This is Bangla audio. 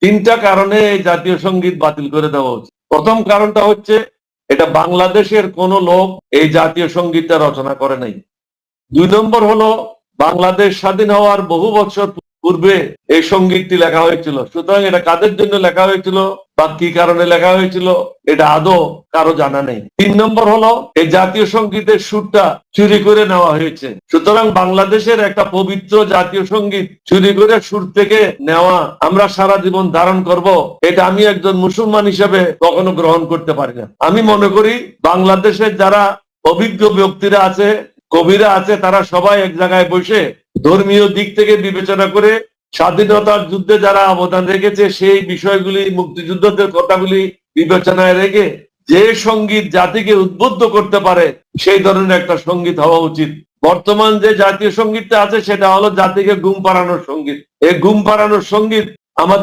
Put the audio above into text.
তিনটা কারণে এই জাতীয় সঙ্গীত বাতিল করে দেওয়া উচিত। প্রথম কারণটা হচ্ছে এটা বাংলাদেশের কোন লোক এই জাতীয় সঙ্গীতটা রচনা করে নাই। 2 নম্বর হলো বাংলাদেশ স্বাধীন হওয়ার বহু বছর পূর্বে এই সঙ্গীতটি লেখা হয়েছিল, সুতরাং এটা কাদের জন্য লেখা হয়েছিল বা কি কারণে লেখা হয়েছিল এটা আদৌ কারো জানা নেই। 3 নম্বর হলো এই জাতীয় সঙ্গীতের সুরটা চুরি করে নেওয়া হয়েছে, সুতরাং বাংলাদেশের একটা পবিত্র জাতীয় সঙ্গীত চুরি করে সুর থেকে নেওয়া আমরা সারা জীবন ধারণ করব, এটা আমি একজন মুসলমান হিসেবে কখনো গ্রহণ করতে পারি না। আমি মনে করি বাংলাদেশের যারা অভিজ্ঞ ব্যক্তিরা আছে, কবিরা আছে, তারা সবাই এক জায়গায় বসে ধর্মীয় দিক থেকে বিবেচনা করে স্বাধীনতার যুদ্ধে যারা অবদান রেখেছে সেই বিষয়গুলি, মুক্তিযুদ্ধদের কথাগুলি বিবেচনায় রেখে যে সঙ্গীত জাতিকে উদ্বুদ্ধ করতে পারে সেই ধরনের একটা সঙ্গীত হওয়া উচিত। বর্তমান যে জাতীয় সঙ্গীতটা আছে সেটা হলো জাতিকে ঘুম পাড়ানোর সঙ্গীত। এই ঘুম পাড়ানোর সঙ্গীত আমাদের